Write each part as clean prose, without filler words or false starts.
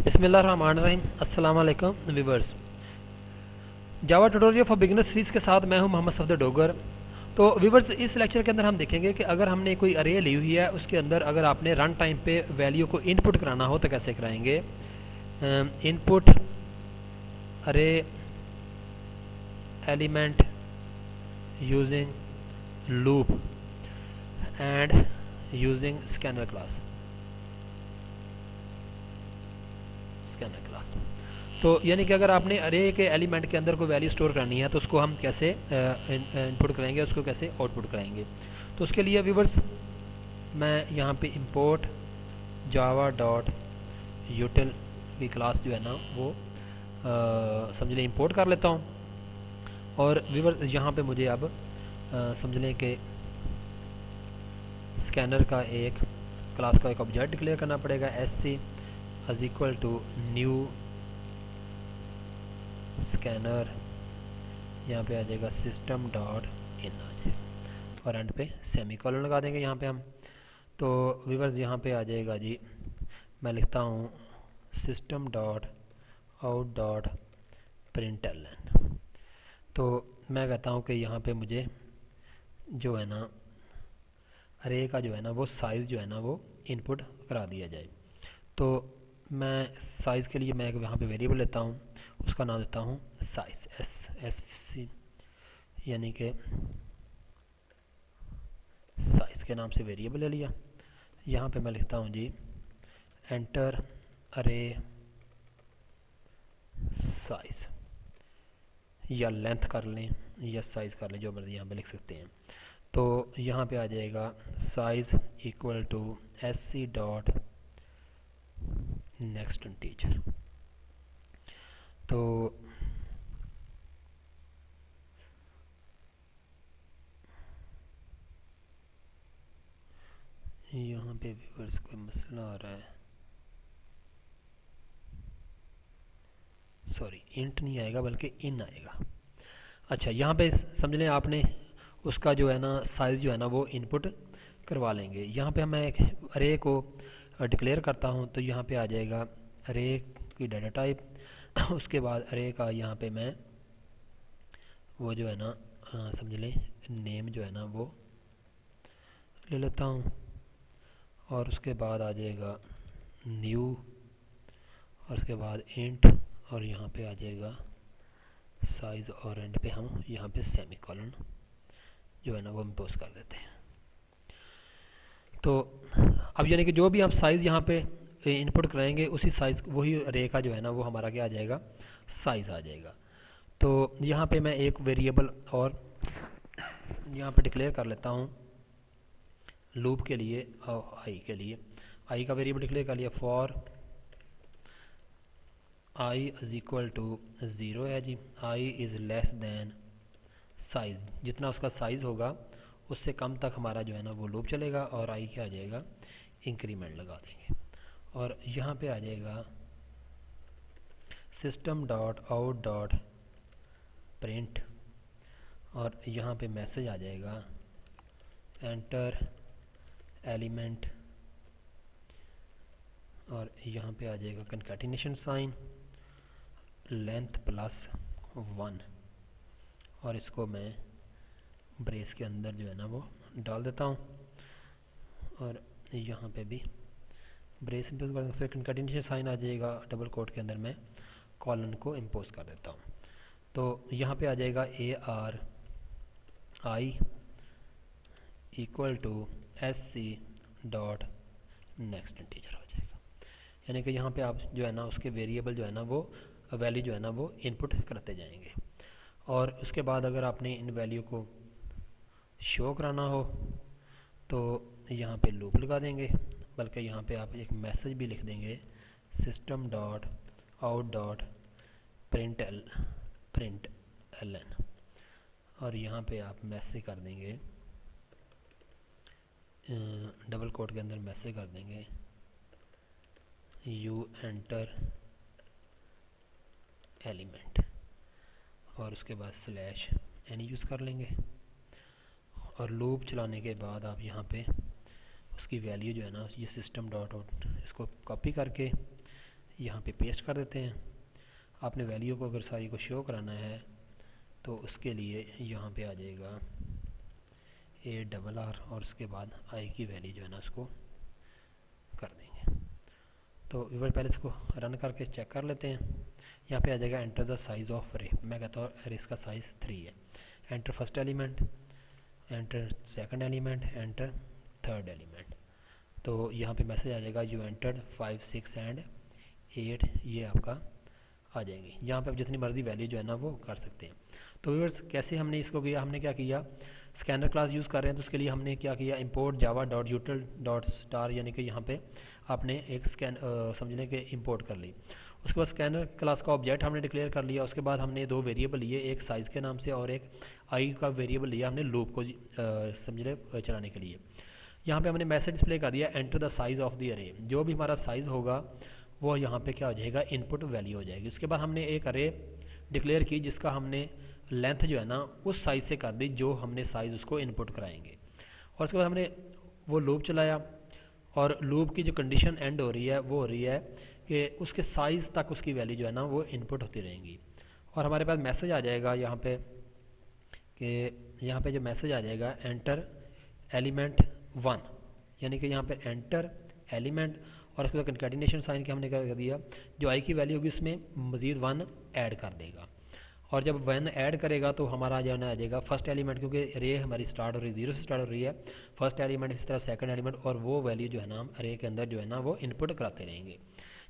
बिस्मिल्लाहिर्रहमानिर्रहीम। अस्सलाम वालेकुम viewers. Java tutorial for beginner series के साथ मैं हूं मोहम्मद सफदर डोगर। तो व्यूअर्स, इस लेक्चर के अंदर हम देखेंगे कि अगर हमने कोई अरे ली हुई है, उसके अंदर अगर आपने रन टाइम पे वैल्यू को इनपुट कराना हो तो कैसे कराएंगे। इनपुट अरे element using loop and using scanner class. तो यानी कि अगर आपने अरे के एलिमेंट के अंदर कोई वैल्यू स्टोर करनी है तो उसको हम कैसे इनपुट करेंगे, उसको कैसे आउटपुट कराएंगे। तो उसके लिए व्यूवर्स, मैं यहाँ पे इंपोर्ट जावा डॉट यूटिल की क्लास जो है ना वो समझ लें इंपोर्ट कर लेता हूँ। और व्यूवर्स, यहाँ पे मुझे अब समझ लें कि स्कैनर का एक क्लास का एक ऑब्जेक्ट डिक्लेयर करना पड़ेगा। SC is equal to new scanner, यहाँ पे आ जाएगा सिस्टम डॉट इन आ जाएगा और एंड पे सेमी कॉलन लगा देंगे यहाँ पे हम। तो व्यूअर्स, यहाँ पे आ जाएगा जी, मैं लिखता हूँ system dot out dot println. तो मैं कहता हूँ कि यहाँ पे मुझे जो है ना अरे का जो है ना वो साइज़ जो है ना वो इनपुट करा दिया जाए। तो मैं साइज़ के लिए मैं एक यहाँ पे वेरिएबल लेता हूँ, उसका नाम देता हूँ साइज़ SC, यानी कि साइज़ के नाम से वेरिएबल ले लिया। यहाँ पे मैं लिखता हूँ जी एंटर अरे साइज़, या लेंथ कर लें या साइज़ कर लें, जो मर्ज़ी यहाँ पे लिख सकते हैं। तो यहाँ पे आ जाएगा size equal to SC dot next integer. तो यहाँ पे व्यूअर्स कोई मसला आ रहा है, सॉरी इंट नहीं आएगा बल्कि इन आएगा। अच्छा, यहाँ पे समझ लें आपने उसका जो है ना साइज़ जो है ना वो इनपुट करवा लेंगे। यहाँ पे मैं एक अरे को डिक्लेयर करता हूँ, तो यहाँ पे आ जाएगा अरे की डाटा टाइप। उसके बाद अरे का यहाँ पे मैं वो जो है ना समझ लें नेम जो है ना वो ले लेता हूँ। और उसके बाद आ जाएगा न्यू, और उसके बाद इंट, और यहाँ पे आ जाएगा साइज़, और एंड पे हम यहाँ पे सेमी कॉलन जो है ना वो इम्पोज कर देते हैं। तो अब यानी कि जो भी आप साइज़ यहाँ पे इनपुट कराएंगे उसी साइज़ वही अरे का जो है ना वो हमारा क्या आ जाएगा, साइज़ आ जाएगा। तो यहाँ पे मैं एक वेरिएबल और यहाँ पे डिक्लेयर कर लेता हूँ लूप के लिए और आई के लिए। आई का वेरिएबल डिक्लेयर कर लिया for I is equal to 0 है जी, I is less than size, जितना उसका साइज़ होगा उससे कम तक हमारा जो है ना वो लूप चलेगा। और आई क्या आ जाएगा, इंक्रीमेंट लगा देंगे। और यहाँ पे आ जाएगा system dot out dot print, और यहाँ पे मैसेज आ जाएगा एंटर एलिमेंट, और यहाँ पे आ जाएगा कंकैटिनेशन साइन लेंथ प्लस 1, और इसको मैं ब्रेस के अंदर जो है ना वो डाल देता हूँ। और यहाँ पे भी ब्रेस इम्पोज कर, फिर कंकैटिनेशन साइन आ जाएगा, डबल कोट के अंदर मैं कॉलन को इम्पोज कर देता हूँ। तो यहाँ पे आ जाएगा ARI equal to SC dot next integer हो जाएगा। यानी कि यहाँ पे आप जो है ना उसके वेरिएबल जो है ना वो वैल्यू जो है ना वो इनपुट करते जाएंगे। और उसके बाद अगर आपने इन वैल्यू को शो कराना हो तो यहाँ पे लूप लगा देंगे, बल्कि यहाँ पे आप एक मैसेज भी लिख देंगे system dot out dot println, और यहाँ पे आप मैसेज कर देंगे डबल कोट के अंदर मैसेज कर देंगे यू एंटर एलिमेंट, और उसके बाद स्लैश एन यूज़ कर लेंगे। और लूप चलाने के बाद आप यहाँ पे उसकी वैल्यू जो है ना ये सिस्टम डॉट आउट इसको कॉपी करके यहाँ पे पेस्ट कर देते हैं। आपने वैल्यू को अगर सारी को शो कराना है तो उसके लिए यहाँ पे आ जाएगा ARR और उसके बाद आई की वैल्यू जो है ना उसको कर देंगे। तो व्यूअर पहले इसको रन करके चेक कर लेते हैं। यहाँ पे आ जाएगा एंटर द साइज़ ऑफ अरे। मैं कहता हूँ अरे इसका साइज़ 3 है। Enter first element, enter second element, enter third element. तो यहाँ पे मैसेज आ जाएगा यू एंटर्ड 5, 6 एंड 8, ये आपका आ जाएंगी। यहाँ पे आप जितनी मर्जी वैल्यू जो है ना वो कर सकते हैं। तो व्यूअर्स कैसे हमने इसको किया, हमने क्या किया, स्कैनर क्लास यूज़ कर रहे हैं तो उसके लिए हमने क्या किया, इंपोर्ट java.util.star, यानी कि यहाँ पे आपने एक समझने के इंपोर्ट कर ली। उसके बाद स्कैनर क्लास का ऑब्जेक्ट हमने डिक्लेयर कर लिया। उसके बाद हमने 2 वेरिएबल लिए, एक साइज़ के नाम से और एक आई का वेरिएबल लिया हमने लूप को समझने चलाने के लिए। यहाँ पे हमने मैसेज डिस्प्ले कर दिया enter the size of the अरे। जो भी हमारा साइज़ होगा वो यहाँ पे क्या हो जाएगा, इनपुट वैल्यू हो जाएगी। उसके बाद हमने एक अरे डिक्लेयर की जिसका हमने लेंथ जो है ना उस साइज़ से कर दी जो हमने साइज़ उसको इनपुट कराएंगे। और उसके बाद हमने वो लूप चलाया और लूप की जो कंडीशन एंड हो रही है वो हो रही है कि उसके साइज़ तक उसकी वैल्यू जो है ना वो इनपुट होती रहेंगी। और हमारे पास मैसेज आ जाएगा यहाँ पे कि यहाँ पे जो मैसेज आ जाएगा एंटर एलिमेंट 1, यानी कि यहाँ पे एंटर एलिमेंट और उसके बाद कंकैटिनेशन साइन के हमने क्या कर दिया, जो आई की वैल्यू होगी उसमें मज़ीद 1 ऐड कर देगा। और जब 1 ऐड करेगा तो हमारा जो है ना आ जाएगा फर्स्ट एलिमेंट, क्योंकि रे हमारी स्टार्ट हो रही है 0 से स्टार्ट हो रही है, फर्स्ट एलिमेंट इस तरह सेकंड एलिमेंट, और वो वैल्यू जो है ना हम अरे के अंदर जो है ना वो इनपुट कराते रहेंगे।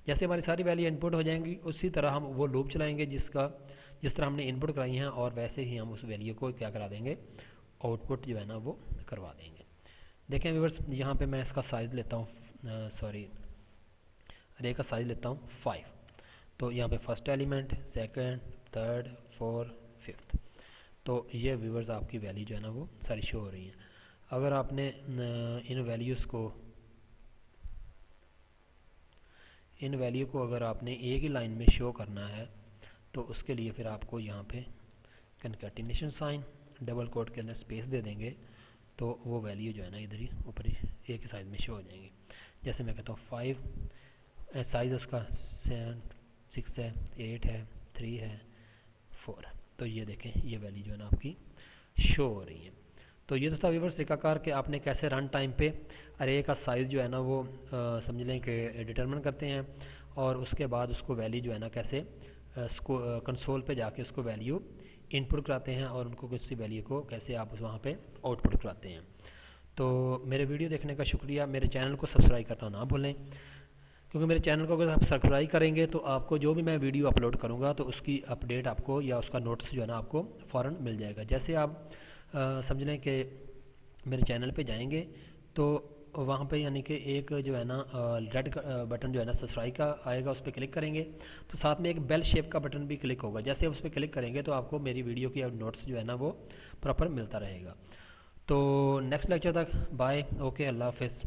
जैसे हमारी सारी वैल्यू इनपुट हो जाएंगी उसी तरह हम वो लूप चलाएंगे जिस तरह हमने इनपुट कराई हैं, और वैसे ही हम उस वैल्यू को क्या करा देंगे, आउटपुट जो है ना वो करवा देंगे। देखें व्यूअर्स, यहाँ पे मैं इसका साइज़ लेता हूँ, अरे का साइज़ लेता हूँ 5। तो यहाँ पे first element, second, third, fourth, fifth. तो ये व्यूअर्स आपकी वैल्यू जो है ना वो सारी शो हो रही हैं। अगर आपने इन वैल्यू को अगर आपने एक ही लाइन में शो करना है तो उसके लिए फिर आपको यहाँ पे कंकैटिनेशन साइन डबल कोट के अंदर स्पेस दे देंगे, तो वो वैल्यू जो है ना इधर ही ऊपर ही एक ही साइज़ में शो हो जाएंगी। जैसे मैं कहता हूँ 5, साइज़ उसका 7, 6 है, 8 है, 3 है, 4 है। तो ये देखें ये वैल्यू जो है ना आपकी शो हो रही है। तो ये तो था व्यूअर्स तरीकाकार कि आपने कैसे रन टाइम पे अरे का साइज़ जो है ना वो समझ लें कि डिटरमिन करते हैं, और उसके बाद उसको वैल्यू जो है ना कैसे कंसोल पे जाके उसको वैल्यू इनपुट कराते हैं, और उनको किसी वैल्यू को कैसे आप वहाँ पे आउटपुट कराते हैं। तो मेरे वीडियो देखने का शुक्रिया। मेरे चैनल को सब्सक्राइब करना ना भूलें, क्योंकि मेरे चैनल को अगर आप सब्सक्राइब करेंगे तो आपको जो भी मैं वीडियो अपलोड करूँगा तो उसकी अपडेट आपको या उसका नोटिस जो है ना आपको फ़ौरन मिल जाएगा। जैसे आप समझ लें कि मेरे चैनल पे जाएंगे तो वहाँ पे यानी कि एक जो है ना रेड बटन जो है ना सब्सक्राइब का आएगा, उस पर क्लिक करेंगे तो साथ में एक बेल शेप का बटन भी क्लिक होगा। जैसे आप उस पर क्लिक करेंगे तो आपको मेरी वीडियो की नोट्स जो है ना वो प्रॉपर मिलता रहेगा। तो नेक्स्ट लेक्चर तक बाय, ओके, अल्लाह हाफ़िज़।